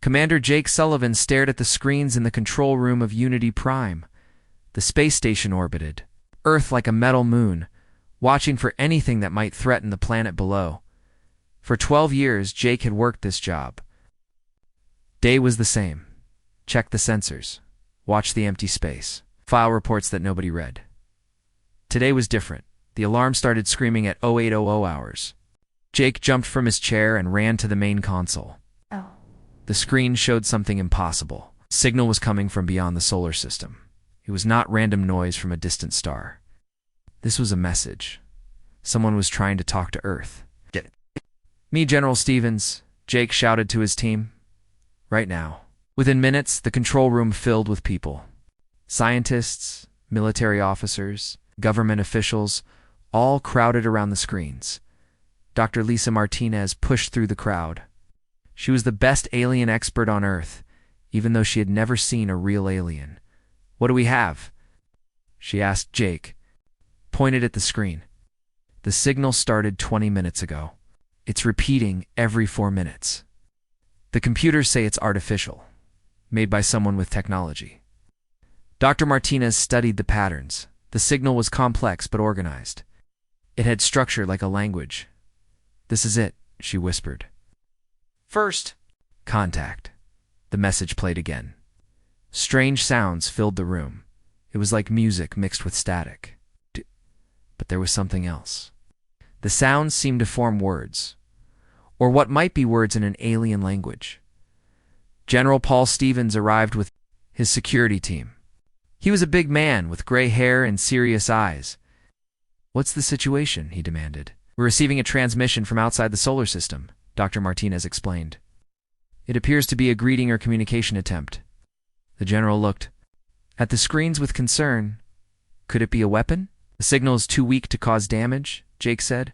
Commander Jake Sullivan stared at the screens in the control room of Unity Prime. The space station orbited, Earth like a metal moon, watching for anything that might threaten the planet below. For 12 years, Jake had worked this job. Day was the same. Check the sensors. Watch the empty space. File reports that nobody read. Today was different. The alarm started screaming at 0800 hours. Jake jumped from his chair and ran to the main console. The screen showed something impossible. Signal was coming from beyond the solar system. It was not random noise from a distant star. This was a message. Someone was trying to talk to Earth. Get it. Me, General Stevens, Jake shouted to his team. Right now. Within minutes, the control room filled with people. Scientists, military officers, government officials, all crowded around the screens. Dr. Lisa Martinez pushed through the crowd. She was the best alien expert on Earth, even though she had never seen a real alien. What do we have? She asked Jake, pointed at the screen. The signal started 20 minutes ago. It's repeating every 4 minutes. The computers say it's artificial, made by someone with technology. Dr. Martinez studied the patterns. The signal was complex but organized. It had structure like a language. This is it, she whispered. First, contact. The message played again. Strange sounds filled the room. It was like music mixed with static. But there was something else. The sounds seemed to form words, or what might be words in an alien language. General Paul Stevens arrived with his security team. He was a big man with gray hair and serious eyes. What's the situation? He demanded. We're receiving a transmission from outside the solar system, Dr. Martinez explained. It appears to be a greeting or communication attempt. The general looked at the screens with concern. Could it be a weapon? The signal is too weak to cause damage, Jake said.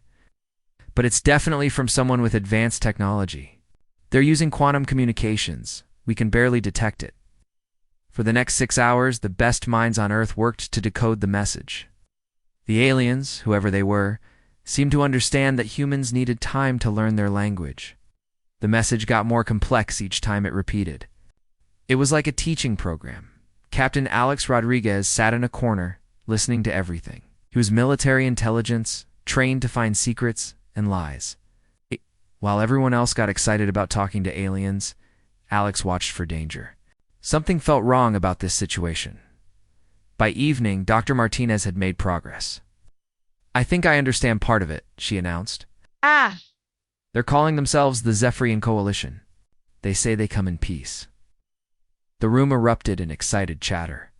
But it's definitely from someone with advanced technology. They're using quantum communications. We can barely detect it. For the next 6 hours, the best minds on Earth worked to decode the message. The aliens, whoever they were, seemed to understand that humans needed time to learn their language. The message got more complex each time it repeated. It was like a teaching program. Captain Alex Rodriguez sat in a corner, listening to everything. He was military intelligence, trained to find secrets and lies. While everyone else got excited about talking to aliens, Alex watched for danger. Something felt wrong about this situation. By evening, Dr. Martinez had made progress. I think I understand part of it, she announced. They're calling themselves the Zephyrian Coalition. They say they come in peace. The room erupted in excited chatter.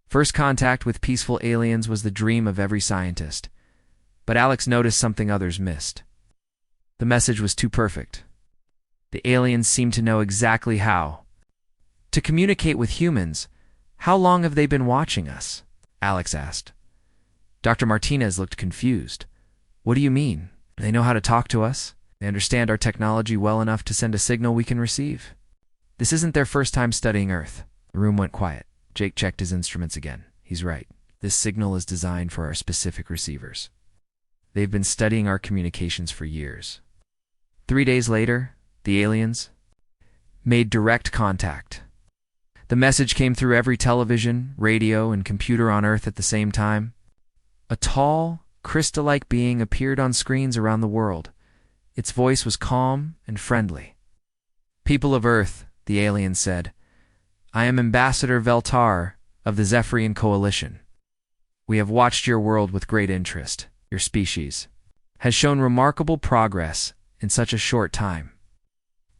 First contact with peaceful aliens was the dream of every scientist, but Alex noticed something others missed. The message was too perfect. The aliens seemed to know exactly how to communicate with humans. How long have they been watching us? Alex asked. Dr. Martinez looked confused. What do you mean? They know how to talk to us? They understand our technology well enough to send a signal we can receive? This isn't their first time studying Earth. The room went quiet. Jake checked his instruments again. He's right. This signal is designed for our specific receivers. They've been studying our communications for years. 3 days later, the aliens made direct contact. The message came through every television, radio, and computer on Earth at the same time. A tall, crystal-like being appeared on screens around the world. Its voice was calm and friendly. People of Earth, the alien said, I am Ambassador Veltar of the Zephyrian Coalition. We have watched your world with great interest. Your species has shown remarkable progress in such a short time.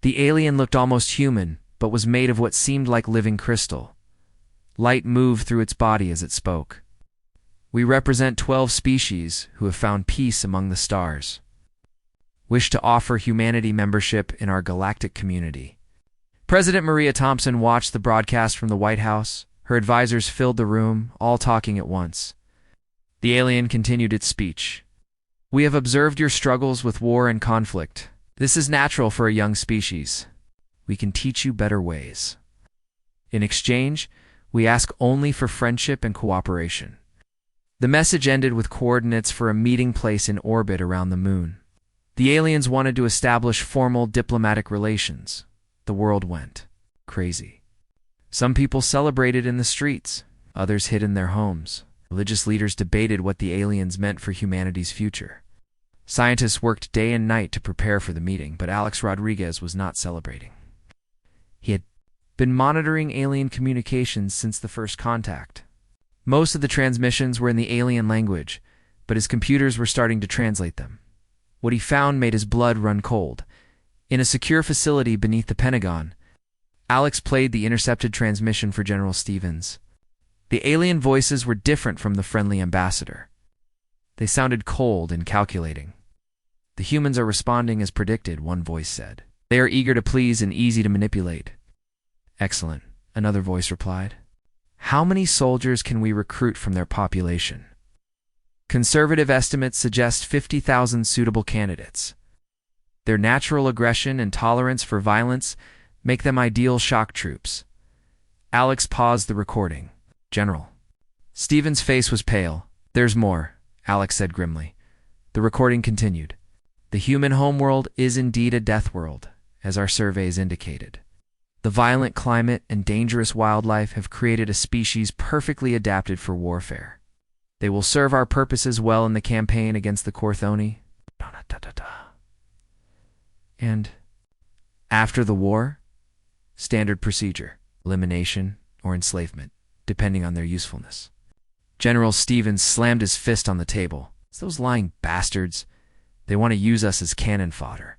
The alien looked almost human, but was made of what seemed like living crystal. Light moved through its body as it spoke. We represent 12 species who have found peace among the stars. Wish to offer humanity membership in our galactic community. President Maria Thompson watched the broadcast from the White House. Her advisors filled the room, all talking at once. The alien continued its speech. We have observed your struggles with war and conflict. This is natural for a young species. We can teach you better ways. In exchange, we ask only for friendship and cooperation. The message ended with coordinates for a meeting place in orbit around the moon. The aliens wanted to establish formal diplomatic relations. the world went crazy. Some people celebrated in the streets, others hid in their homes. Religious leaders debated what the aliens meant for humanity's future. Scientists worked day and night to prepare for the meeting, but Alex Rodriguez was not celebrating. He had been monitoring alien communications since the first contact. Most of the transmissions were in the alien language, but his computers were starting to translate them. What he found made his blood run cold. In a secure facility beneath the Pentagon, Alex played the intercepted transmission for General Stevens. The alien voices were different from the friendly ambassador. They sounded cold and calculating. "The humans are responding as predicted," one voice said. "They are eager to please and easy to manipulate." "Excellent," another voice replied. "How many soldiers can we recruit from their population?" Conservative estimates suggest 50,000 suitable candidates. Their natural aggression and tolerance for violence make them ideal shock troops. Alex paused the recording. "General." Stephen's face was pale. "There's more," Alex said grimly. The recording continued. "The human homeworld is indeed a death world, as our surveys indicated. The violent climate and dangerous wildlife have created a species perfectly adapted for warfare. They will serve our purposes well in the campaign against the Corthoni. And after the war, standard procedure, elimination or enslavement, depending on their usefulness." General Stevens slammed his fist on the table. "It's those lying bastards. They want to use us as cannon fodder."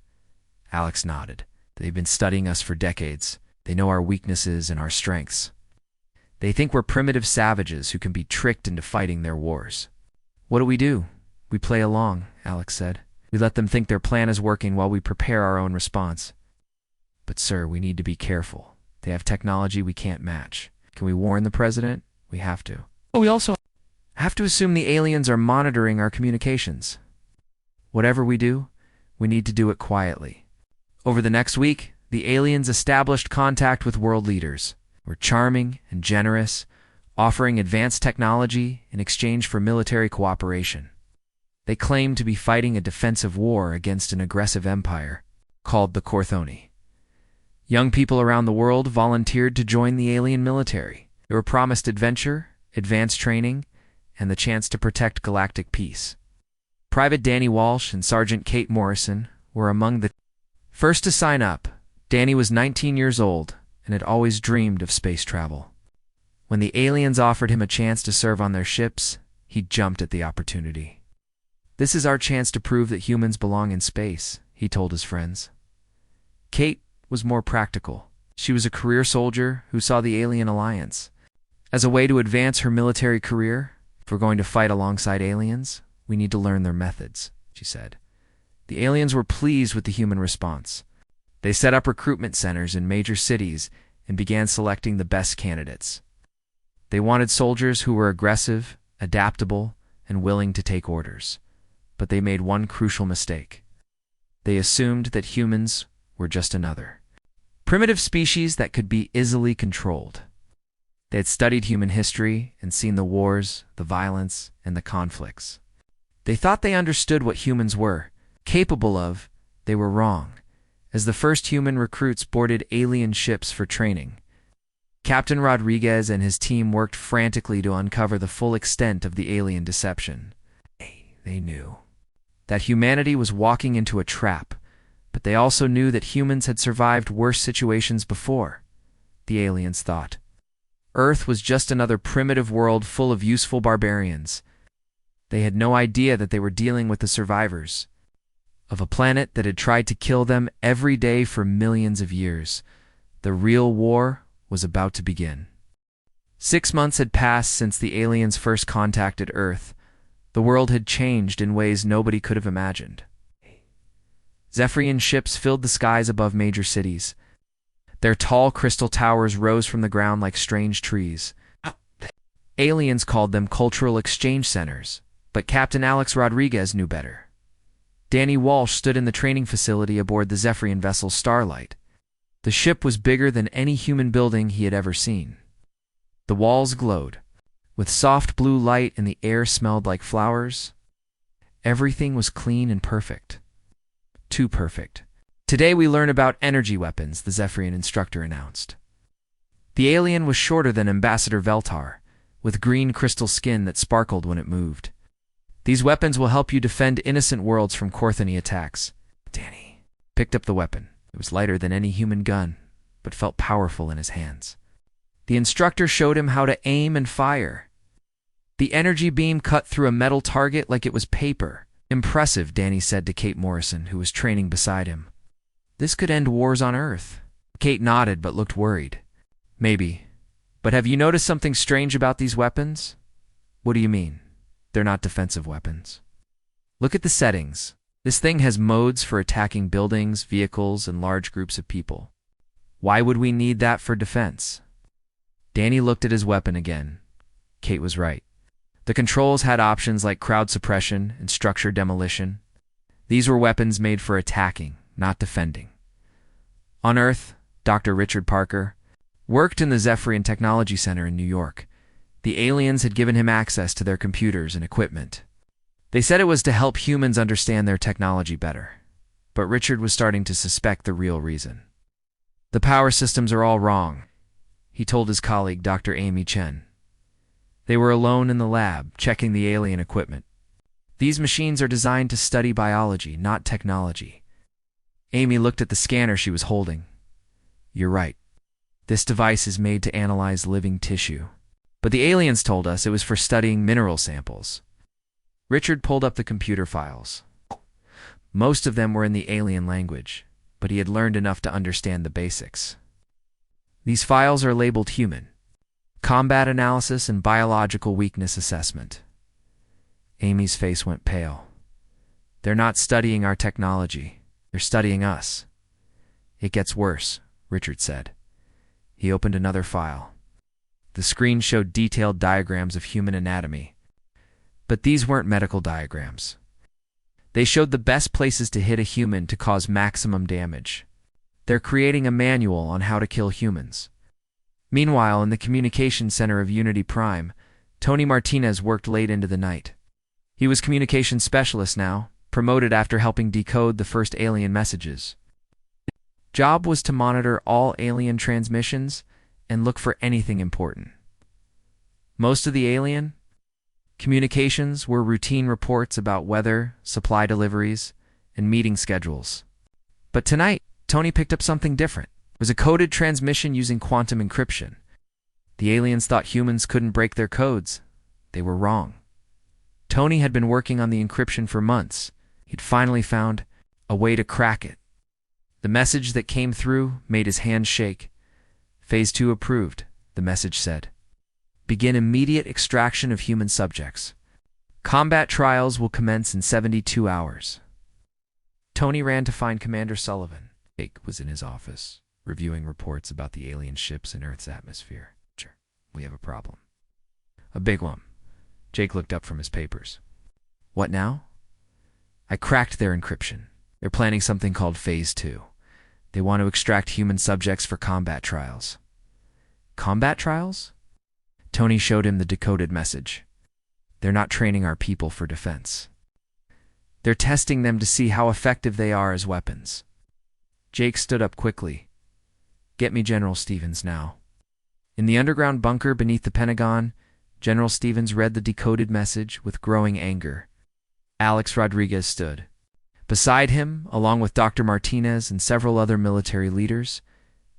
Alex nodded. "They've been studying us for decades. They know our weaknesses and our strengths. They think we're primitive savages who can be tricked into fighting their wars." "What do? We play along," Alex said. "We let them think their plan is working while we prepare our own response." "But sir, we need to be careful. They have technology we can't match. Can we warn the president? We have to. But we also have to assume the aliens are monitoring our communications. Whatever we do, we need to do it quietly." Over the next week, the aliens established contact with world leaders. Were charming and generous, offering advanced technology in exchange for military cooperation. They claimed to be fighting a defensive war against an aggressive empire called the Corthoni. Young people around the world volunteered to join the alien military. They were promised adventure, advanced training, and the chance to protect galactic peace. Private Danny Walsh and Sergeant Kate Morrison were among the first to sign up. Danny was 19 years old and had always dreamed of space travel. When the aliens offered him a chance to serve on their ships, he jumped at the opportunity. "This is our chance to prove that humans belong in space," he told his friends. Kate was more practical. She was a career soldier who saw the alien alliance as a way to advance her military career. "If we're going to fight alongside aliens, we need to learn their methods," she said. The aliens were pleased with the human response. They set up recruitment centers in major cities and began selecting the best candidates. They wanted soldiers who were aggressive, adaptable, and willing to take orders. But they made one crucial mistake. They assumed that humans were just another primitive species that could be easily controlled. They had studied human history and seen the wars, the violence, and the conflicts. They thought they understood what humans were capable of. They were wrong. As the first human recruits boarded alien ships for training, Captain Rodriguez and his team worked frantically to uncover the full extent of the alien deception. They knew that humanity was walking into a trap, but they also knew that humans had survived worse situations before. The aliens thought Earth was just another primitive world full of useful barbarians. They had no idea that they were dealing with the survivors of a planet that had tried to kill them every day for millions of years. The real war was about to begin. 6 months had passed since the aliens first contacted Earth. The world had changed in ways nobody could have imagined. Zephyrian ships filled the skies above major cities. Their tall crystal towers rose from the ground like strange trees. Aliens called them cultural exchange centers, but Captain Alex Rodriguez knew better. Danny Walsh stood in the training facility aboard the Zephyrian vessel Starlight. The ship was bigger than any human building he had ever seen. The walls glowed with soft blue light and the air smelled like flowers. Everything was clean and perfect. Too perfect. Today we learn about energy weapons, the Zephyrian instructor announced. The alien was shorter than Ambassador Veltar, with green crystal skin that sparkled when it moved. These weapons will help you defend innocent worlds from Corthony attacks. Danny picked up the weapon. It was lighter than any human gun, but felt powerful in his hands. The instructor showed him how to aim and fire. The energy beam cut through a metal target like it was paper. Impressive, Danny said to Kate Morrison, who was training beside him. This could end wars on Earth. Kate nodded but looked worried. Maybe. But have you noticed something strange about these weapons? What do you mean? They're not defensive weapons. Look at the settings. This thing has modes for attacking buildings, vehicles, and large groups of people. Why would we need that for defense? Danny looked at his weapon again. Kate was right. The controls had options like crowd suppression and structure demolition. These were weapons made for attacking, not defending. On Earth, Dr. Richard Parker worked in the Zephyrian Technology Center in New York. The aliens had given him access to their computers and equipment. They said it was to help humans understand their technology better. But Richard was starting to suspect the real reason. The power systems are all wrong, he told his colleague, Dr. Amy Chen. They were alone in the lab, checking the alien equipment. These machines are designed to study biology, not technology. Amy looked at the scanner she was holding. You're right. This device is made to analyze living tissue. But the aliens told us it was for studying mineral samples. Richard pulled up the computer files. Most of them were in the alien language, but he had learned enough to understand the basics. These files are labeled human. Combat analysis and biological weakness assessment. Amy's face went pale. They're not studying our technology. They're studying us. It gets worse, Richard said. He opened another file. The screen showed detailed diagrams of human anatomy. But these weren't medical diagrams. They showed the best places to hit a human to cause maximum damage. They're creating a manual on how to kill humans. Meanwhile, in the communications center of Unity Prime, Tony Martinez worked late into the night. He was communications specialist now, promoted after helping decode the first alien messages. Job was to monitor all alien transmissions and look for anything important. Most of the alien communications were routine reports about weather, supply deliveries, and meeting schedules. But tonight, Tony picked up something different. It was a coded transmission using quantum encryption. The aliens thought humans couldn't break their codes. They were wrong. Tony had been working on the encryption for months. He'd finally found a way to crack it. The message that came through made his hands shake. Phase 2 approved, the message said. Begin immediate extraction of human subjects. Combat trials will commence in 72 hours. Tony ran to find Commander Sullivan. Jake was in his office, reviewing reports about the alien ships in Earth's atmosphere. Sure, we have a problem. A big one. Jake looked up from his papers. What now? I cracked their encryption. They're planning something called Phase 2. They want to extract human subjects for combat trials. Combat trials? Tony showed him the decoded message. They're not training our people for defense. They're testing them to see how effective they are as weapons. Jake stood up quickly. Get me General Stevens now. In the underground bunker beneath the Pentagon, General Stevens read the decoded message with growing anger. Alex Rodriguez stood. Beside him, along with Dr. Martinez and several other military leaders,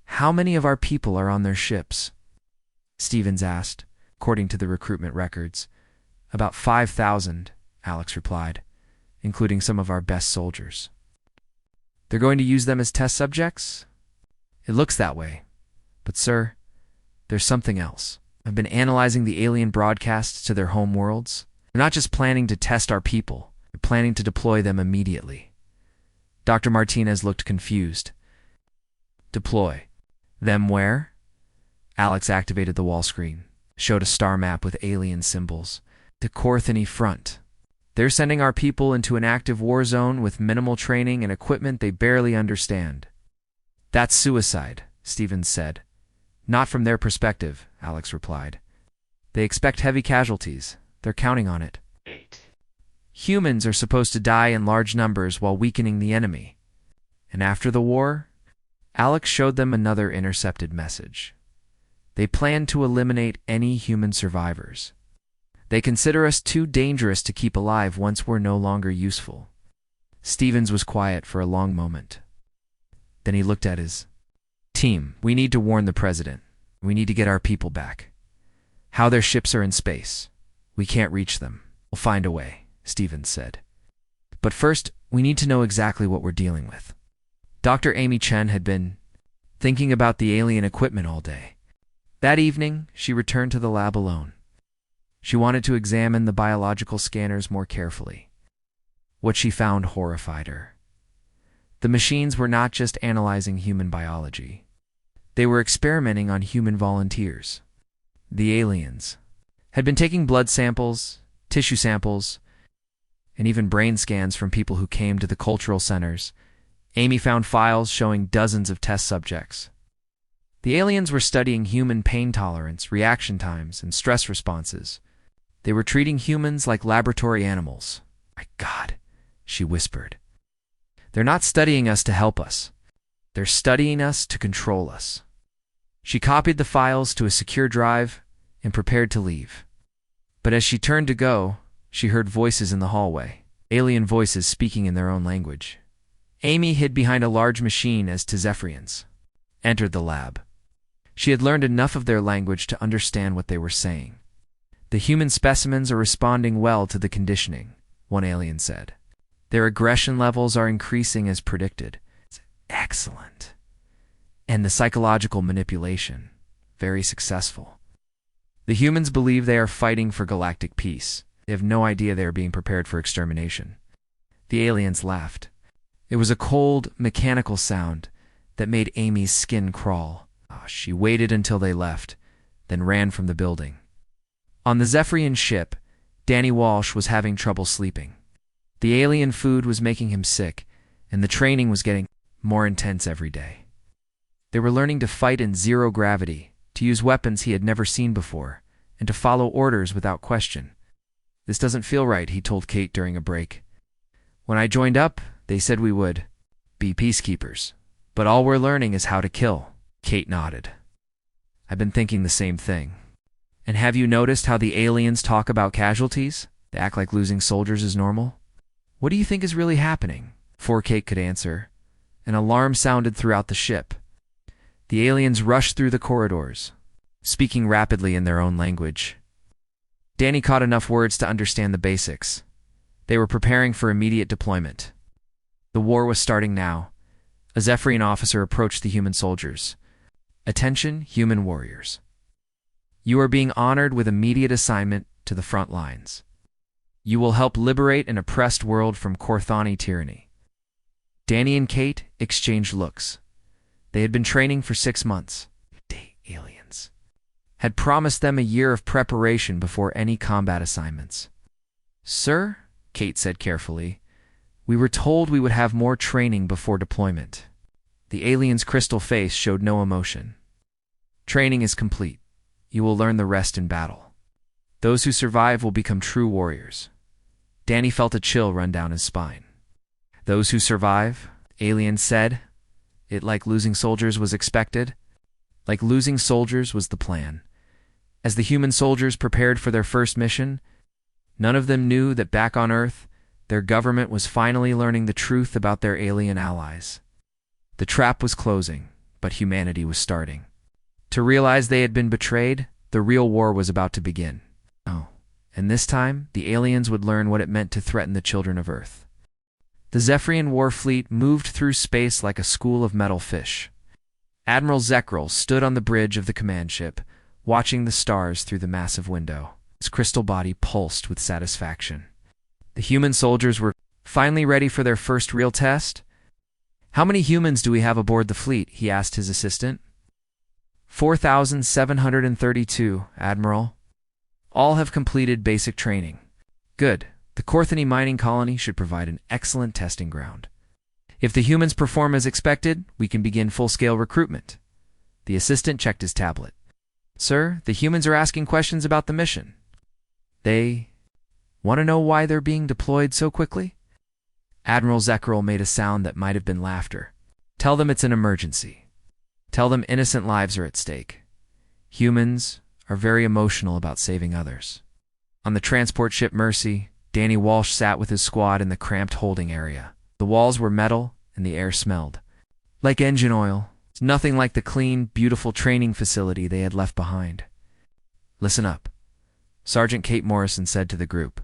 how many of our people are on their ships? Stevens asked, according to the recruitment records. About 5,000, Alex replied, including some of our best soldiers. They're going to use them as test subjects? It looks that way. But, sir, there's something else. I've been analyzing the alien broadcasts to their home worlds. They're not just planning to test our people. They're planning to deploy them immediately. Dr. Martinez looked confused. Deploy. Them where? Alex activated the wall screen, showed a star map with alien symbols. The Corthony front. They're sending our people into an active war zone with minimal training and equipment they barely understand. That's suicide, Stevens said. Not from their perspective, Alex replied. They expect heavy casualties. They're counting on it. 8. Humans are supposed to die in large numbers while weakening the enemy. And after the war, Alex showed them another intercepted message. They plan to eliminate any human survivors. They consider us too dangerous to keep alive once we're no longer useful. Stevens was quiet for a long moment. Then he looked at his team. We need to warn the president. We need to get our people back. How their ships are in space. We can't reach them. We'll find a way, Stevens said. But first, we need to know exactly what we're dealing with. Dr. Amy Chen had been thinking about the alien equipment all day. That evening, she returned to the lab alone. She wanted to examine the biological scanners more carefully. What she found horrified her. The machines were not just analyzing human biology. They were experimenting on human volunteers. The aliens had been taking blood samples, tissue samples, and even brain scans from people who came to the cultural centers. Amy found files showing dozens of test subjects. The aliens were studying human pain tolerance, reaction times, and stress responses. They were treating humans like laboratory animals. My God, she whispered. They're not studying us to help us. They're studying us to control us. She copied the files to a secure drive and prepared to leave. But as she turned to go, she heard voices in the hallway, alien voices speaking in their own language. Amy hid behind a large machine as Zephyrians entered the lab. She had learned enough of their language to understand what they were saying. The human specimens are responding well to the conditioning, one alien said. Their aggression levels are increasing as predicted. It's excellent. And the psychological manipulation, very successful. The humans believe they are fighting for galactic peace. They have no idea they are being prepared for extermination. The aliens laughed. It was a cold, mechanical sound that made Amy's skin crawl. She waited until they left, then ran from the building. On the Zephyrian ship, Danny Walsh was having trouble sleeping. The alien food was making him sick, and the training was getting more intense every day. They were learning to fight in zero gravity, to use weapons he had never seen before, and to follow orders without question. This doesn't feel right, he told Kate during a break. When I joined up, they said we would be peacekeepers, but all we're learning is how to kill. Kate nodded. I've been thinking the same thing. And have you noticed how the aliens talk about casualties? They act like losing soldiers is normal. What do you think is really happening? Before Kate could answer, an alarm sounded throughout the ship. The aliens rushed through the corridors, speaking rapidly in their own language. Danny caught enough words to understand the basics. They were preparing for immediate deployment. The war was starting now. A Zephyrian officer approached the human soldiers. Attention, human warriors. You are being honored with immediate assignment to the front lines. You will help liberate an oppressed world from Corthani tyranny. Danny and Kate exchanged looks. They had been training for 6 months. The aliens had promised them a year of preparation before any combat assignments. Sir, Kate said carefully, we were told we would have more training before deployment. The alien's crystal face showed no emotion. Training is complete. You will learn the rest in battle. Those who survive will become true warriors. Danny felt a chill run down his spine. Those who survive, Alien said. It like losing soldiers was expected. Like losing soldiers was the plan. As the human soldiers prepared for their first mission, none of them knew that back on Earth, their government was finally learning the truth about their alien allies. The trap was closing, but humanity was starting. To realize they had been betrayed, the real war was about to begin. Oh, and this time, the aliens would learn what it meant to threaten the children of Earth. The Zephyrian war fleet moved through space like a school of metal fish. Admiral Zekrel stood on the bridge of the command ship, watching the stars through the massive window. His crystal body pulsed with satisfaction. The human soldiers were finally ready for their first real test. How many humans do we have aboard the fleet? He asked his assistant. 4,732, Admiral. All have completed basic training. Good. The Corthany mining colony should provide an excellent testing ground. If the humans perform as expected, we can begin full-scale recruitment. The assistant checked his tablet. Sir, the humans are asking questions about the mission. They want to know why they're being deployed so quickly? Admiral Zekrel made a sound that might have been laughter. Tell them it's an emergency. Tell them innocent lives are at stake. Humans are very emotional about saving others. On the transport ship Mercy, Danny Walsh sat with his squad in the cramped holding area. The walls were metal and the air smelled like engine oil. It's nothing like the clean, beautiful training facility they had left behind. Listen up, Sergeant Kate Morrison said to the group.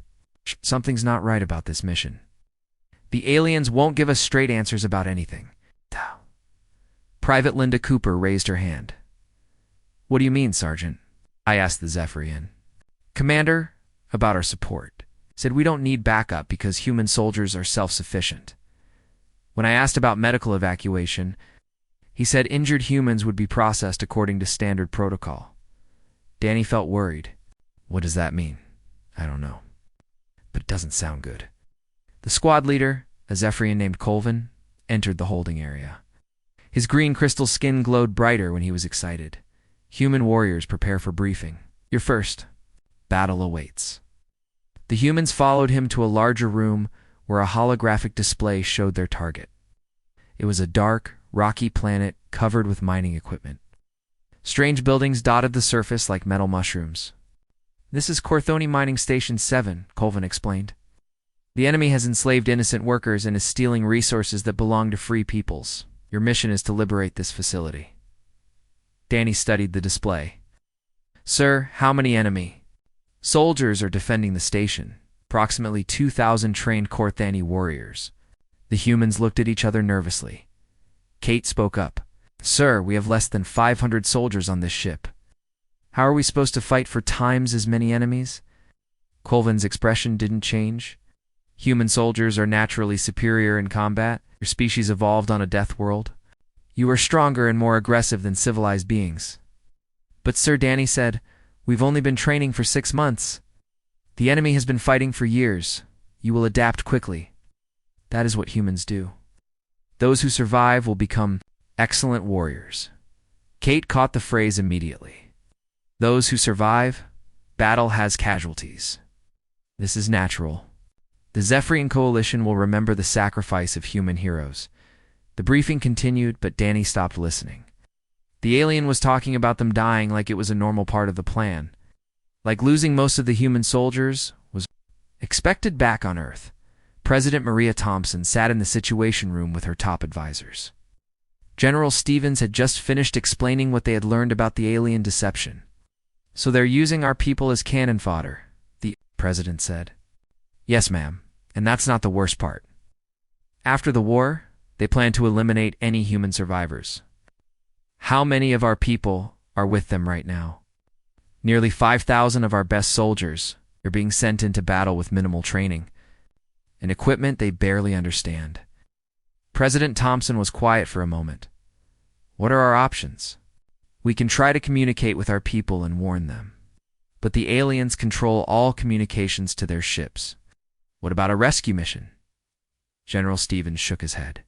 Something's not right about this mission. The aliens won't give us straight answers about anything. Private Linda Cooper raised her hand. What do you mean, Sergeant? I asked the Zephyrian. Commander, about our support, said we don't need backup because human soldiers are self-sufficient. When I asked about medical evacuation, he said injured humans would be processed according to standard protocol. Danny felt worried. What does that mean? I don't know. But it doesn't sound good. The squad leader, a Zephyrian named Colvin, entered the holding area. His green crystal skin glowed brighter when he was excited. Human warriors prepare for briefing. You're first. Battle awaits. The humans followed him to a larger room where a holographic display showed their target. It was a dark, rocky planet covered with mining equipment. Strange buildings dotted the surface like metal mushrooms. This is Corthoni Mining Station 7, Colvin explained. The enemy has enslaved innocent workers and is stealing resources that belong to free peoples. Your mission is to liberate this facility. Danny studied the display. Sir, how many enemy soldiers are defending the station? Approximately 2,000 trained Corthani warriors. The humans looked at each other nervously. Kate spoke up. Sir, we have less than 500 soldiers on this ship. How are we supposed to fight for times as many enemies? Colvin's expression didn't change. Human soldiers are naturally superior in combat. Your species evolved on a death world. You are stronger and more aggressive than civilized beings. But Sir, Danny said, we've only been training for 6 months. The enemy has been fighting for years. You will adapt quickly. That is what humans do. Those who survive will become excellent warriors. Kate caught the phrase immediately. Those who survive, battle has casualties. This is natural. The Zephyrian Coalition will remember the sacrifice of human heroes. The briefing continued, but Danny stopped listening. The alien was talking about them dying like it was a normal part of the plan. Like losing most of the human soldiers was expected back on Earth. President Maria Thompson sat in the Situation Room with her top advisors. General Stevens had just finished explaining what they had learned about the alien deception. So they're using our people as cannon fodder, the president said. Yes, ma'am, and that's not the worst part. After the war, they plan to eliminate any human survivors. How many of our people are with them right now? Nearly 5,000 of our best soldiers are being sent into battle with minimal training and equipment they barely understand. President Thompson was quiet for a moment. What are our options? We can try to communicate with our people and warn them. But the aliens control all communications to their ships. What about a rescue mission? General Stevens shook his head.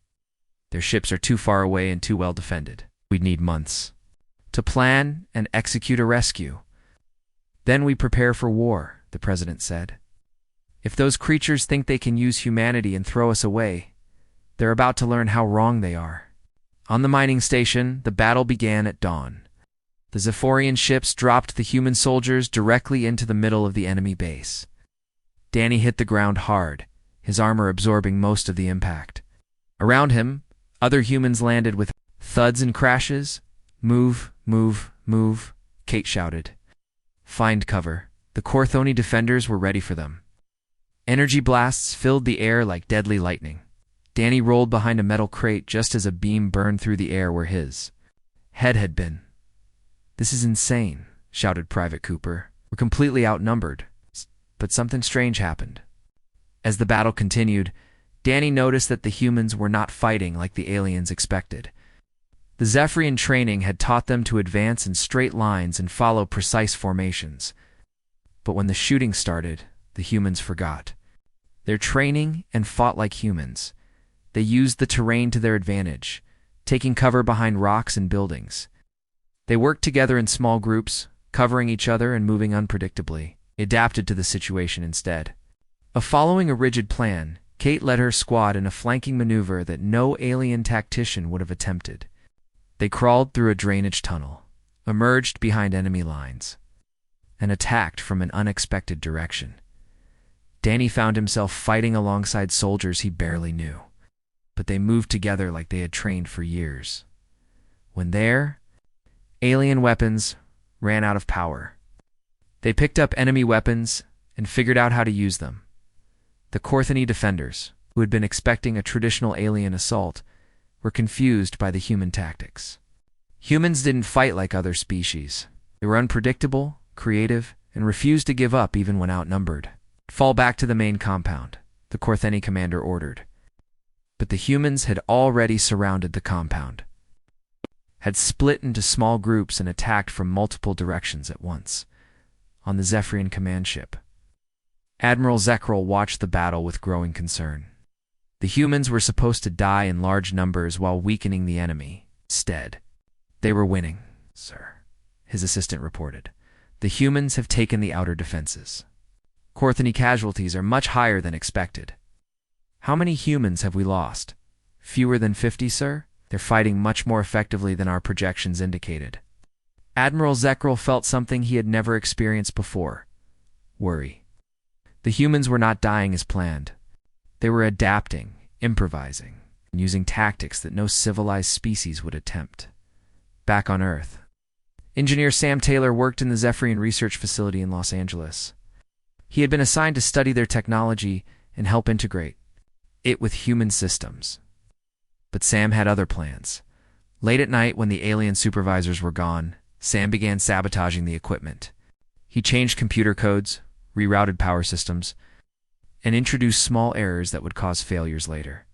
Their ships are too far away and too well defended. We'd need months to plan and execute a rescue. Then we prepare for war, the president said. If those creatures think they can use humanity and throw us away, they're about to learn how wrong they are. On the mining station, the battle began at dawn. The Zephyrian ships dropped the human soldiers directly into the middle of the enemy base. Danny hit the ground hard, his armor absorbing most of the impact. Around him, other humans landed with thuds and crashes. Move, move, move, Kate shouted. Find cover. The Corthoni defenders were ready for them. Energy blasts filled the air like deadly lightning. Danny rolled behind a metal crate just as a beam burned through the air where his head had been. This is insane, shouted Private Cooper. We're completely outnumbered. But something strange happened. As the battle continued, Danny noticed that the humans were not fighting like the aliens expected. The Zephyrian training had taught them to advance in straight lines and follow precise formations. But when the shooting started, the humans forgot. Their training and fought like humans. They used the terrain to their advantage, taking cover behind rocks and buildings. They worked together in small groups, covering each other and moving unpredictably, adapted to the situation instead. Of following a rigid plan, Kate led her squad in a flanking maneuver that no alien tactician would have attempted. They crawled through a drainage tunnel, emerged behind enemy lines, and attacked from an unexpected direction. Danny found himself fighting alongside soldiers he barely knew, but they moved together like they had trained for years. When there, alien weapons ran out of power. They picked up enemy weapons and figured out how to use them. The Corthany defenders, who had been expecting a traditional alien assault, were confused by the human tactics. Humans didn't fight like other species. They were unpredictable, creative, and refused to give up even when outnumbered. "Fall back to the main compound," the Corthany commander ordered. But the humans had already surrounded the compound, had split into small groups and attacked from multiple directions at once. On the Zephyrian command ship, Admiral Zekril watched the battle with growing concern. The humans were supposed to die in large numbers while weakening the enemy. Instead, they were winning, sir, his assistant reported. The humans have taken the outer defenses. Corthany casualties are much higher than expected. How many humans have we lost? Fewer than 50, sir? They're fighting much more effectively than our projections indicated. Admiral Zekril felt something he had never experienced before: worry. The humans were not dying as planned. They were adapting, improvising, and using tactics that no civilized species would attempt. Back on Earth, engineer Sam Taylor worked in the Zephyrian research facility in Los Angeles. He had been assigned to study their technology and help integrate it with human systems. But Sam had other plans. Late at night, when the alien supervisors were gone, Sam began sabotaging the equipment. He changed computer codes, rerouted power systems, and introduced small errors that would cause failures later.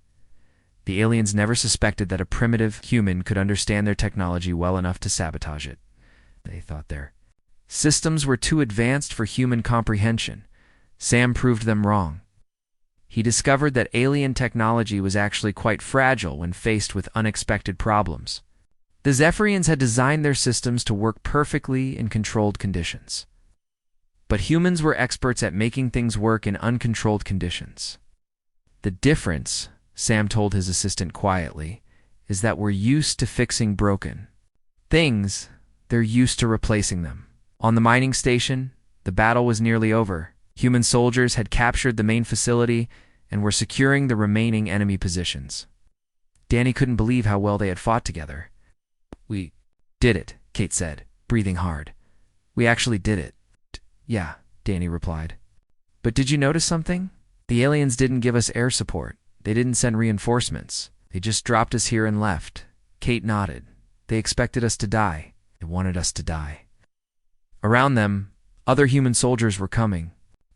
The aliens never suspected that a primitive human could understand their technology well enough to sabotage it. They thought their systems were too advanced for human comprehension. Sam proved them wrong. He discovered that alien technology was actually quite fragile when faced with unexpected problems. The Zephyrians had designed their systems to work perfectly in controlled conditions. But humans were experts at making things work in uncontrolled conditions. The difference, Sam told his assistant quietly, is that we're used to fixing broken things. They're used to replacing them. On the mining station, the battle was nearly over. Human soldiers had captured the main facility and were securing the remaining enemy positions. Danny couldn't believe how well they had fought together. "We did it," Kate said, breathing hard. "We actually did it." "Yeah," Danny replied. "But did you notice something? The aliens didn't give us air support. They didn't send reinforcements. They just dropped us here and left." Kate nodded. "They expected us to die. They wanted us to die." Around them, other human soldiers were coming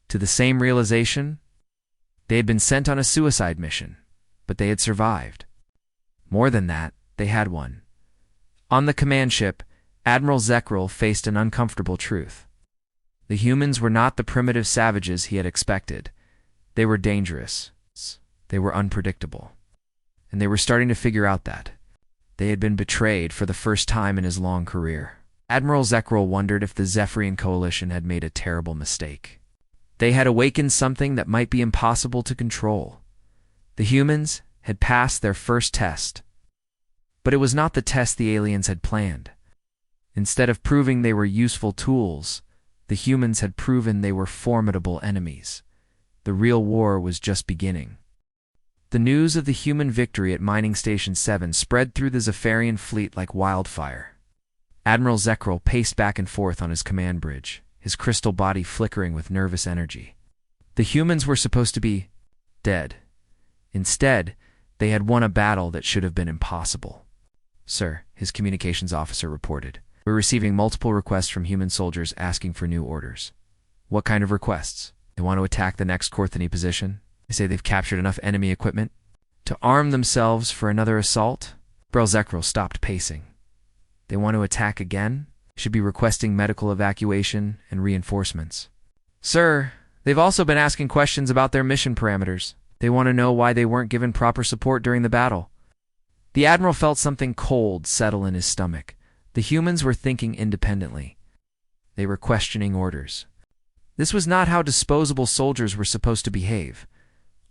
to the same realization. They had been sent on a suicide mission, but they had survived. More than that, they had won. On the command ship, Admiral Zekril faced an uncomfortable truth. The humans were not the primitive savages he had expected. They were dangerous. They were unpredictable. And they were starting to figure out that they had been betrayed for the first time in his long career. Admiral Zekril wondered if the Zephyrian coalition had made a terrible mistake. They had awakened something that might be impossible to control. The humans had passed their first test. But it was not the test the aliens had planned. Instead of proving they were useful tools, the humans had proven they were formidable enemies. The real war was just beginning. The news of the human victory at Mining Station 7 spread through the Zephyrian fleet like wildfire. Admiral Zekril paced back and forth on his command bridge, his crystal body flickering with nervous energy. The humans were supposed to be dead. Instead, they had won a battle that should have been impossible. "Sir," his communications officer reported, "we're receiving multiple requests from human soldiers asking for new orders." "What kind of requests?" "They want to attack the next Corthany position. They say they've captured enough enemy equipment to arm themselves for another assault." Admiral Zekril stopped pacing. "They want to attack again? Should be requesting medical evacuation and reinforcements." "Sir, they've also been asking questions about their mission parameters. They want to know why they weren't given proper support during the battle." The Admiral felt something cold settle in his stomach. The humans were thinking independently. They were questioning orders. This was not how disposable soldiers were supposed to behave.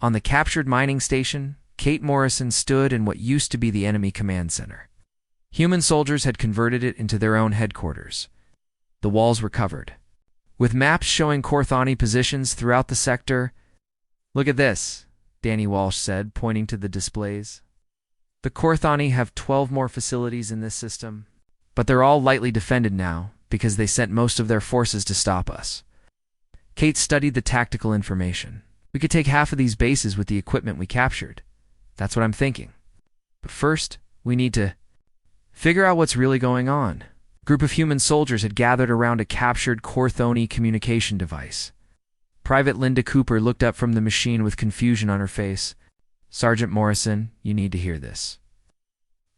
On the captured mining station, Kate Morrison stood in what used to be the enemy command center. Human soldiers had converted it into their own headquarters. The walls were covered, with maps showing Corthani positions throughout the sector. "Look at this," Danny Walsh said, pointing to the displays. "The Corthani have 12 more facilities in this system, but they're all lightly defended now because they sent most of their forces to stop us." Kate studied the tactical information. "We could take half of these bases with the equipment we captured. That's what I'm thinking. But first, we need to figure out what's really going on." A group of human soldiers had gathered around a captured Corthoni communication device. Private Linda Cooper looked up from the machine with confusion on her face. "Sergeant Morrison, you need to hear this.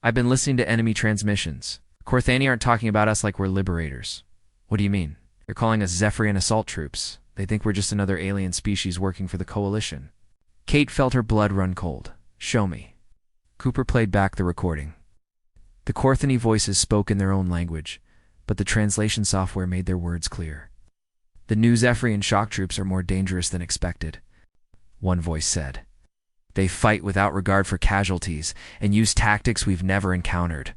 I've been listening to enemy transmissions. Corthani aren't talking about us like we're liberators." "What do you mean?" "They're calling us Zephyrian assault troops. They think we're just another alien species working for the Coalition." Kate felt her blood run cold. "Show me." Cooper played back the recording. The Corthani voices spoke in their own language, but the translation software made their words clear. "The new Zephyrian shock troops are more dangerous than expected," one voice said. "They fight without regard for casualties and use tactics we've never encountered."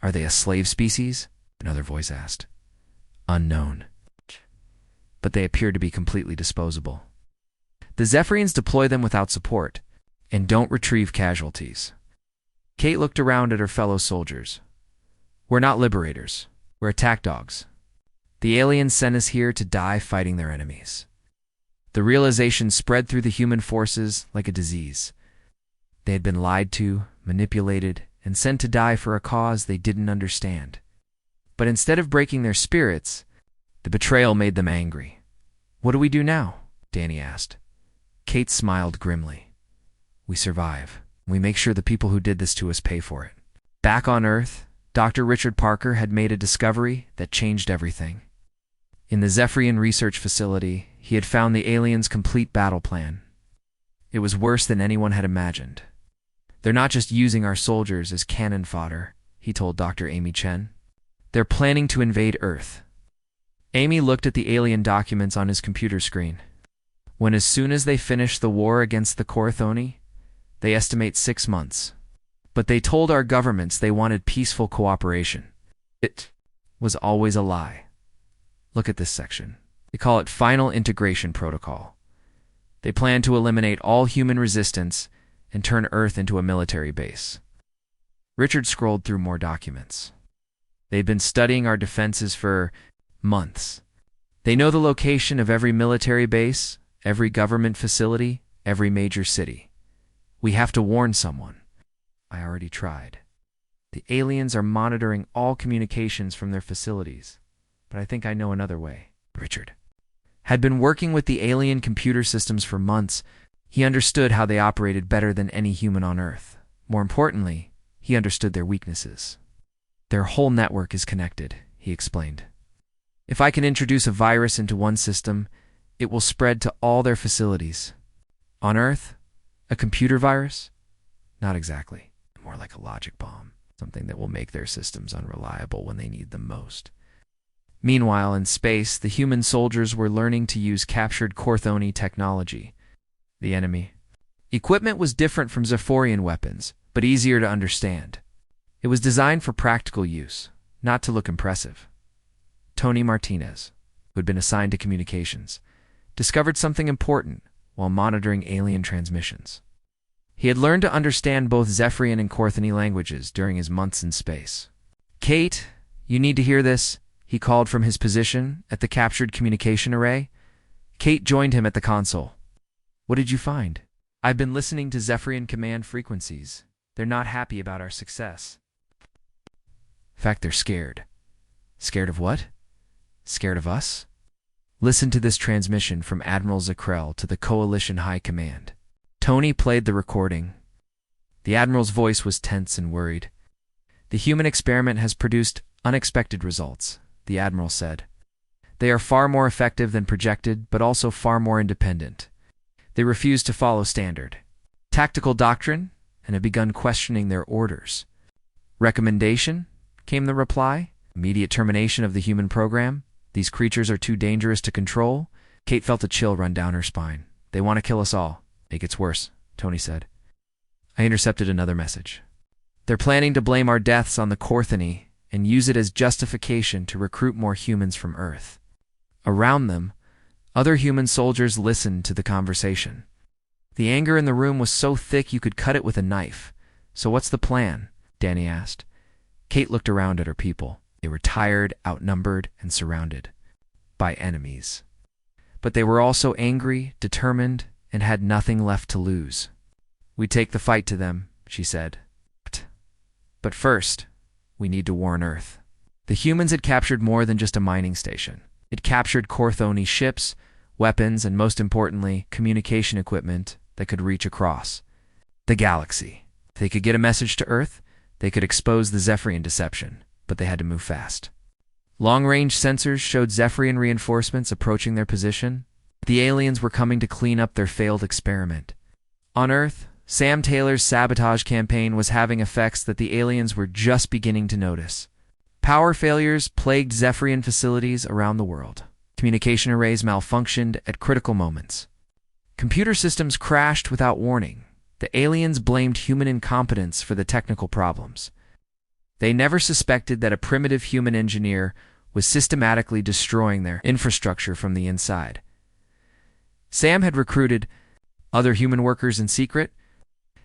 "Are they a slave species?" another voice asked. "Unknown. But they appear to be completely disposable. The Zephyrians deploy them without support and don't retrieve casualties." Kate looked around at her fellow soldiers. "We're not liberators. We're attack dogs. The aliens sent us here to die fighting their enemies." The realization spread through the human forces like a disease. They had been lied to, manipulated, and sent to die for a cause they didn't understand. But instead of breaking their spirits, the betrayal made them angry. "What do we do now?" Danny asked. Kate smiled grimly. "We survive. We make sure the people who did this to us pay for it." Back on Earth, Dr. Richard Parker had made a discovery that changed everything. In the Zephyrian research facility, he had found the aliens' complete battle plan. It was worse than anyone had imagined. "They're not just using our soldiers as cannon fodder," he told Dr. Amy Chen. "They're planning to invade Earth." Amy looked at the alien documents on his computer screen. As soon as they finish the war against the Corthoni, they estimate 6 months. But they told our governments they wanted peaceful cooperation. It was always a lie. Look at this section. They call it Final Integration Protocol. They plan to eliminate all human resistance and turn Earth into a military base. Richard scrolled through more documents. They'd been studying our defenses for months. They know the location of every military base, every government facility, every major city. We have to warn someone. I already tried. The aliens are monitoring all communications from their facilities, but I think I know another way. Richard had been working with the alien computer systems for months. He understood how they operated better than any human on Earth. More importantly, he understood their weaknesses. "Their whole network is connected," he explained. "If I can introduce a virus into one system, it will spread to all their facilities. On Earth, a computer virus? Not exactly. More like a logic bomb, something that will make their systems unreliable when they need them most." Meanwhile, in space, the human soldiers were learning to use captured Corthoni technology. The enemy equipment was different from Zephyrian weapons, but easier to understand. It was designed for practical use, not to look impressive. Tony Martinez, who had been assigned to communications, discovered something important while monitoring alien transmissions. He had learned to understand both Zephyrian and Corthani languages during his months in space. "Kate, you need to hear this," he called from his position at the captured communication array. Kate joined him at the console. "What did you find?" "I've been listening to Zephyrian command frequencies. They're not happy about our success. In fact, they're scared." "Scared of what?" "Scared of us." Listen to this transmission from Admiral Zakrell to the Coalition High Command. Tony played the recording. The Admiral's voice was tense and worried. "The human experiment has produced unexpected results," the Admiral said. "They are far more effective than projected, but also far more independent. They refuse to follow standard tactical doctrine and have begun questioning their orders." "Recommendation?" came the reply. "Immediate termination of the human program. These creatures are too dangerous to control." Kate felt a chill run down her spine. "They want to kill us all." It gets worse, Tony said. I intercepted another message. They're planning to blame our deaths on the Corthony and use it as justification to recruit more humans from Earth. Around them, other human soldiers listened to the conversation. The anger in the room was so thick you could cut it with a knife. So what's the plan? Danny asked. Kate looked around at her people. They were tired, outnumbered, and surrounded by enemies. But they were also angry, determined, and had nothing left to lose. We take the fight to them, she said. But first, we need to warn Earth. The humans had captured more than just a mining station. It captured Corthony ships, weapons, and most importantly, communication equipment that could reach across the galaxy. If they could get a message to Earth, they could expose the Zephyrian deception, but they had to move fast. Long-range sensors showed Zephyrian reinforcements approaching their position. The aliens were coming to clean up their failed experiment. On Earth, Sam Taylor's sabotage campaign was having effects that the aliens were just beginning to notice. Power failures plagued Zephyrian facilities around the world. Communication arrays malfunctioned at critical moments. Computer systems crashed without warning. The aliens blamed human incompetence for the technical problems. They never suspected that a primitive human engineer was systematically destroying their infrastructure from the inside. Sam had recruited other human workers in secret.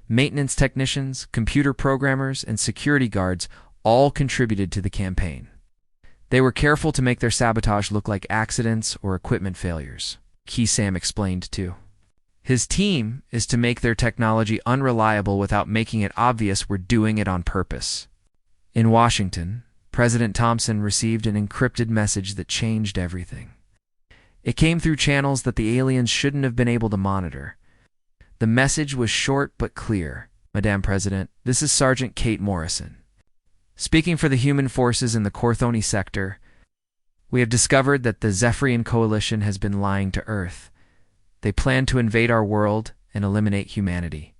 Maintenance technicians, computer programmers, and security guards all contributed to the campaign. They were careful to make their sabotage look like accidents or equipment failures. Sam explained too. His team is to make their technology unreliable without making it obvious we're doing it on purpose. In Washington, President Thompson received an encrypted message that changed everything. It came through channels that the aliens shouldn't have been able to monitor. The message was short but clear. Madam President, this is Sergeant Kate Morrison. Speaking for the human forces in the Corthony sector, we have discovered that the Zephyrian coalition has been lying to Earth. They plan to invade our world and eliminate humanity.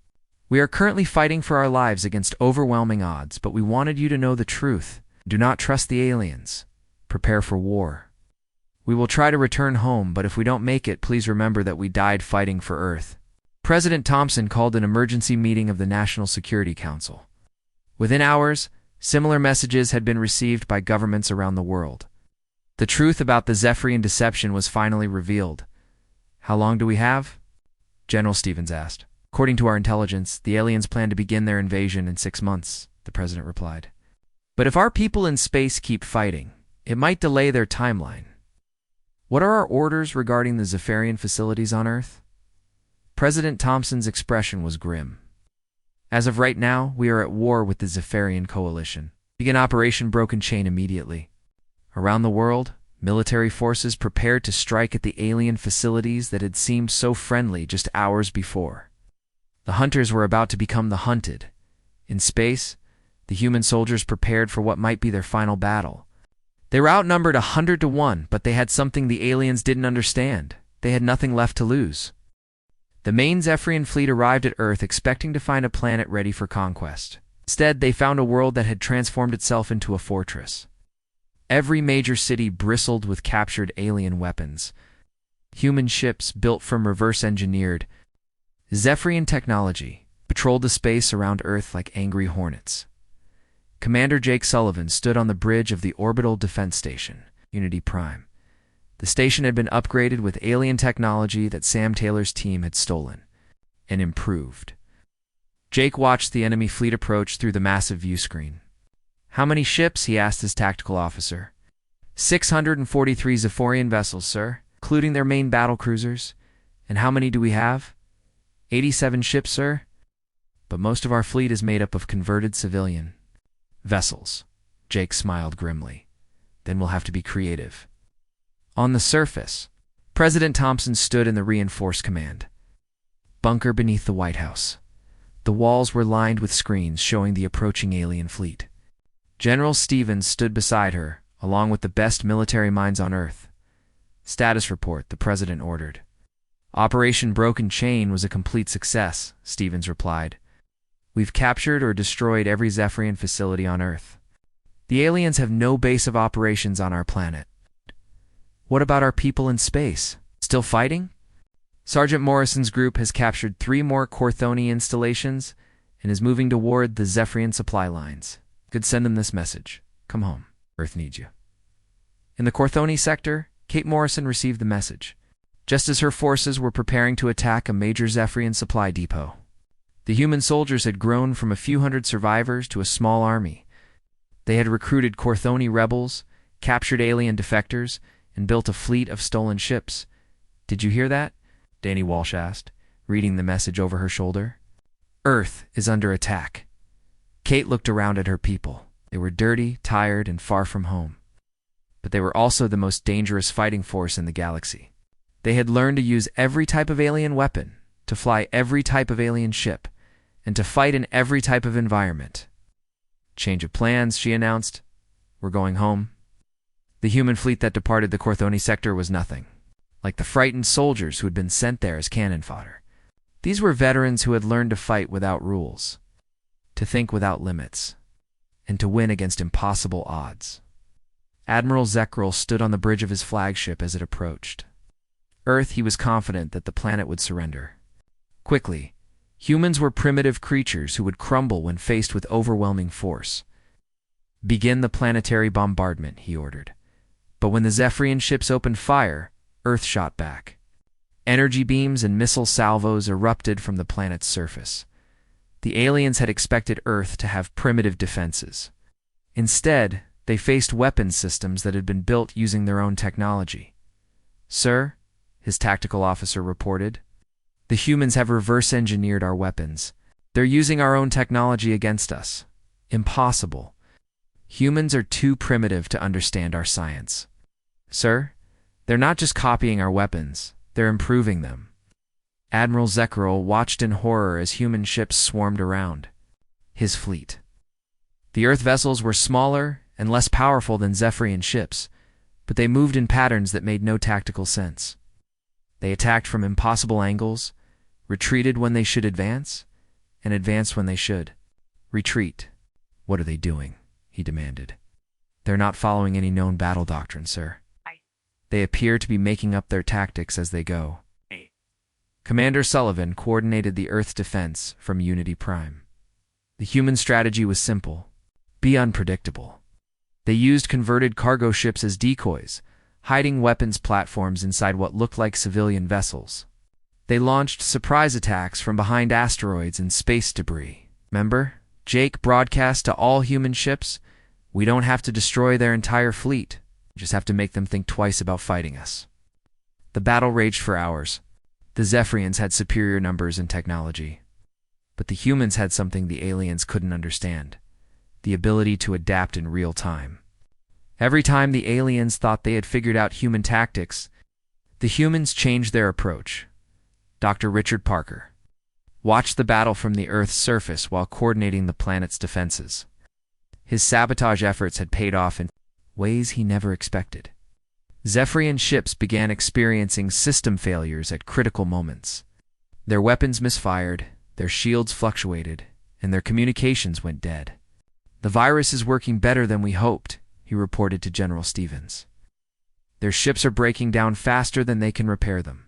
We are currently fighting for our lives against overwhelming odds, but we wanted you to know the truth. Do not trust the aliens. Prepare for war. We will try to return home, but if we don't make it, please remember that we died fighting for Earth. President Thompson called an emergency meeting of the National Security Council. Within hours, similar messages had been received by governments around the world. The truth about the Zephyrian deception was finally revealed. How long do we have? General Stevens asked. According to our intelligence, the aliens plan to begin their invasion in 6 months, the president replied. But if our people in space keep fighting, it might delay their timeline. What are our orders regarding the Zephyrian facilities on Earth? President Thompson's expression was grim. As of right now, we are at war with the Zephyrian coalition. Begin Operation Broken Chain immediately. Around the world, military forces prepared to strike at the alien facilities that had seemed so friendly just hours before. The hunters were about to become the hunted. In space, the human soldiers prepared for what might be their final battle. They were outnumbered 100 to 1, but they had something the aliens didn't understand. They had nothing left to lose. The main Zephyrian fleet arrived at Earth expecting to find a planet ready for conquest. Instead, they found a world that had transformed itself into a fortress. Every major city bristled with captured alien weapons. Human ships built from reverse-engineered Zephyrian technology patrolled the space around Earth like angry hornets. Commander Jake Sullivan stood on the bridge of the Orbital Defense Station, Unity Prime. The station had been upgraded with alien technology that Sam Taylor's team had stolen and improved. Jake watched the enemy fleet approach through the massive view screen. How many ships? He asked his tactical officer. 643 Zephyrian vessels, sir, including their main battle cruisers. And how many do we have? 87 ships, sir. But most of our fleet is made up of converted civilian vessels. Jake smiled grimly. Then we'll have to be creative. On the surface, President Thompson stood in the reinforced command bunker beneath the White House. The walls were lined with screens showing the approaching alien fleet. General Stevens stood beside her, along with the best military minds on Earth. Status report, the president ordered. Operation Broken Chain was a complete success, Stevens replied. We've captured or destroyed every Zephyrian facility on Earth. The aliens have no base of operations on our planet. What about our people in space? Still fighting? Sergeant Morrison's group has captured 3 more Corthoni installations and is moving toward the Zephyrian supply lines. Could send them this message. Come home. Earth needs you. In the Corthoni sector, Kate Morrison received the message, just as her forces were preparing to attack a major Zephyrian supply depot. The human soldiers had grown from a few hundred survivors to a small army. They had recruited Corthoni rebels, captured alien defectors, and built a fleet of stolen ships. Did you hear that? Danny Walsh asked, reading the message over her shoulder. Earth is under attack. Kate looked around at her people. They were dirty, tired, and far from home. But they were also the most dangerous fighting force in the galaxy. They had learned to use every type of alien weapon, to fly every type of alien ship, and to fight in every type of environment. Change of plans, she announced. We're going home. The human fleet that departed the Corthoni sector was nothing, like the frightened soldiers who had been sent there as cannon fodder. These were veterans who had learned to fight without rules, to think without limits, and to win against impossible odds. Admiral Zekril stood on the bridge of his flagship as it approached. Earth, he was confident that the planet would surrender. Quickly, humans were primitive creatures who would crumble when faced with overwhelming force. Begin the planetary bombardment, he ordered. But when the Zephyrian ships opened fire, Earth shot back. Energy beams and missile salvos erupted from the planet's surface. The aliens had expected Earth to have primitive defenses. Instead, they faced weapons systems that had been built using their own technology. Sir, his tactical officer reported, the humans have reverse-engineered our weapons. They're using our own technology against us. Impossible. Humans are too primitive to understand our science. Sir, they're not just copying our weapons, they're improving them. Admiral Zekril watched in horror as human ships swarmed around his fleet. The Earth vessels were smaller and less powerful than Zephyrian ships, but they moved in patterns that made no tactical sense. They attacked from impossible angles, retreated when they should advance, and advanced when they should retreat. What are they doing? He demanded. They're not following any known battle doctrine, sir. They appear to be making up their tactics as they go. Commander Sullivan coordinated the Earth's defense from Unity Prime. The human strategy was simple: be unpredictable. They used converted cargo ships as decoys, hiding weapons platforms inside what looked like civilian vessels. They launched surprise attacks from behind asteroids and space debris. Remember? Jake broadcast to all human ships, we don't have to destroy their entire fleet. We just have to make them think twice about fighting us. The battle raged for hours. The Zephyrians had superior numbers and technology. But the humans had something the aliens couldn't understand: the ability to adapt in real time. Every time the aliens thought they had figured out human tactics, the humans changed their approach. Dr. Richard Parker watched the battle from the Earth's surface while coordinating the planet's defenses. His sabotage efforts had paid off in ways he never expected. Zephyrian ships began experiencing system failures at critical moments. Their weapons misfired, their shields fluctuated, and their communications went dead. The virus is working better than we hoped, he reported to General Stevens. Their ships are breaking down faster than they can repair them.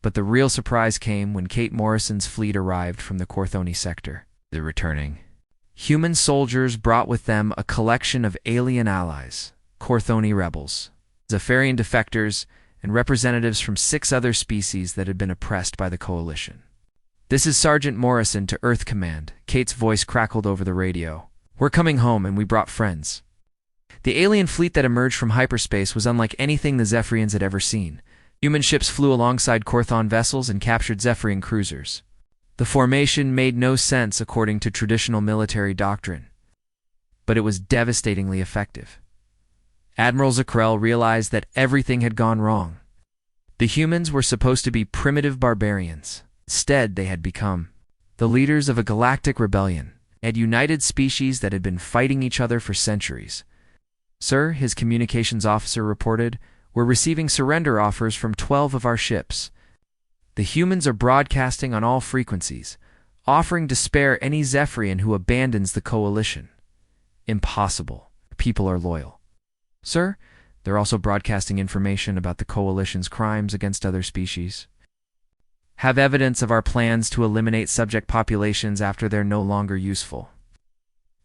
But the real surprise came when Kate Morrison's fleet arrived from the Corthoni sector. They're returning. Human soldiers brought with them a collection of alien allies, Corthoni rebels, Zephyrian defectors, and representatives from 6 other species that had been oppressed by the Coalition. This is Sergeant Morrison to Earth Command, Kate's voice crackled over the radio. We're coming home and we brought friends. The alien fleet that emerged from hyperspace was unlike anything the Zephyrians had ever seen. Human ships flew alongside Corthon vessels and captured Zephyrian cruisers. The formation made no sense according to traditional military doctrine, but it was devastatingly effective. Admiral Zekril realized that everything had gone wrong. The humans were supposed to be primitive barbarians. Instead, they had become the leaders of a galactic rebellion, a united species that had been fighting each other for centuries. Sir, his communications officer reported, we're receiving surrender offers from 12 of our ships. The humans are broadcasting on all frequencies, offering to spare any Zephyrian who abandons the Coalition. Impossible. People are loyal. Sir, they're also broadcasting information about the Coalition's crimes against other species. Have evidence of our plans to eliminate subject populations after they're no longer useful.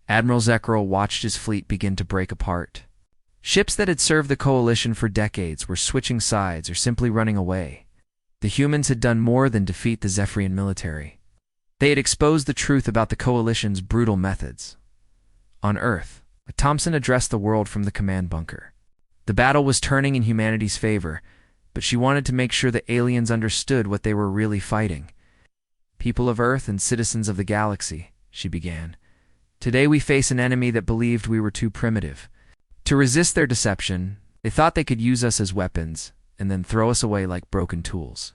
Admiral Zekrel watched his fleet begin to break apart. Ships that had served the Coalition for decades were switching sides or simply running away. The humans had done more than defeat the Zephyrian military. They had exposed the truth about the Coalition's brutal methods. On Earth, Thompson addressed the world from the command bunker. The battle was turning in humanity's favor, but she wanted to make sure the aliens understood what they were really fighting. People of Earth and citizens of the galaxy, she began. Today we face an enemy that believed we were too primitive. To resist their deception, they thought they could use us as weapons and then throw us away like broken tools.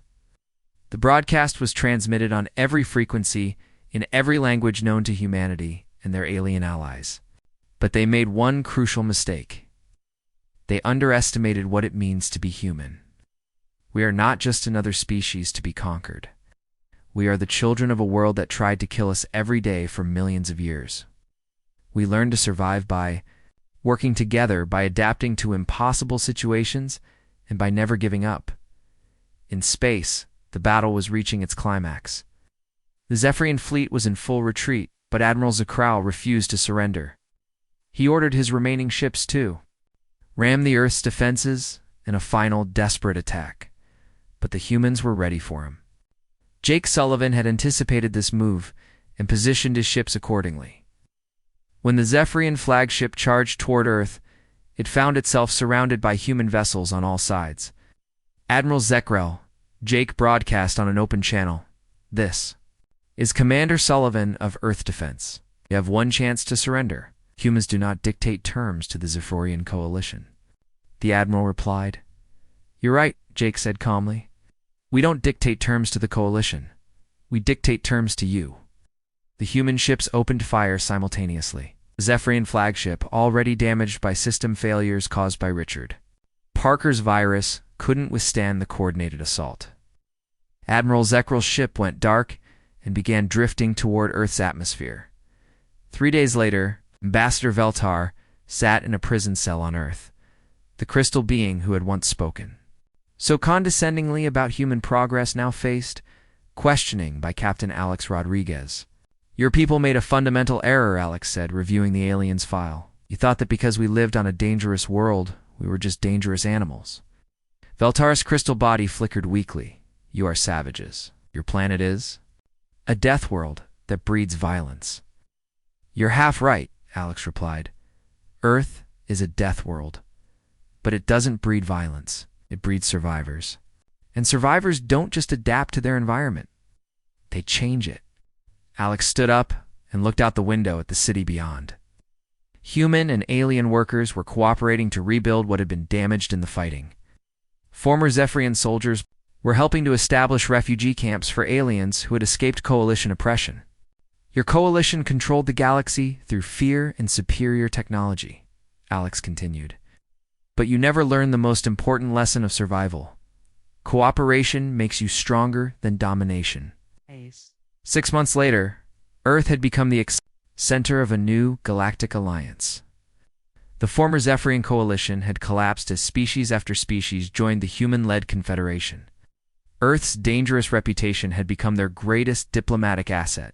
The broadcast was transmitted on every frequency in every language known to humanity and their alien allies. But they made one crucial mistake. They underestimated what it means to be human. We are not just another species to be conquered. We are the children of a world that tried to kill us every day for millions of years. We learned to survive by working together, by adapting to impossible situations, and by never giving up. In space, the battle was reaching its climax. The Zephyrian fleet was in full retreat, but Admiral Zekrel refused to surrender. He ordered his remaining ships to ram the Earth's defenses in a final, desperate attack. But the humans were ready for him. Jake Sullivan had anticipated this move and positioned his ships accordingly. When the Zephyrian flagship charged toward Earth, it found itself surrounded by human vessels on all sides. Admiral Zekrel, Jake broadcast on an open channel. This is Commander Sullivan of Earth Defense. You have one chance to surrender. Humans do not dictate terms to the Zephyrian Coalition. The Admiral replied. You're right, Jake said calmly. We don't dictate terms to the Coalition. We dictate terms to you. The human ships opened fire simultaneously. The Zephyrian flagship, already damaged by system failures caused by Richard Parker's virus, couldn't withstand the coordinated assault. Admiral Zekrel's ship went dark and began drifting toward Earth's atmosphere. 3 days later, Ambassador Veltar sat in a prison cell on Earth, the crystal being who had once spoken so condescendingly about human progress now faced questioning by Captain Alex Rodriguez. Your people made a fundamental error, Alex said, reviewing the alien's file. You thought that because we lived on a dangerous world, we were just dangerous animals. Veltar's crystal body flickered weakly. You are savages. Your planet is a death world that breeds violence. You're half right, Alex replied. Earth is a death world, but it doesn't breed violence. It breeds survivors. And survivors don't just adapt to their environment. They change it. Alex stood up and looked out the window at the city beyond. Human and alien workers were cooperating to rebuild what had been damaged in the fighting. Former Zephyrian soldiers were helping to establish refugee camps for aliens who had escaped Coalition oppression. Your Coalition controlled the galaxy through fear and superior technology, Alex continued. But you never learned the most important lesson of survival. Cooperation makes you stronger than domination. 6 months later, Earth had become the center of a new galactic alliance. The former Zephyrian Coalition had collapsed as species after species joined the human-led Confederation. Earth's dangerous reputation had become their greatest diplomatic asset.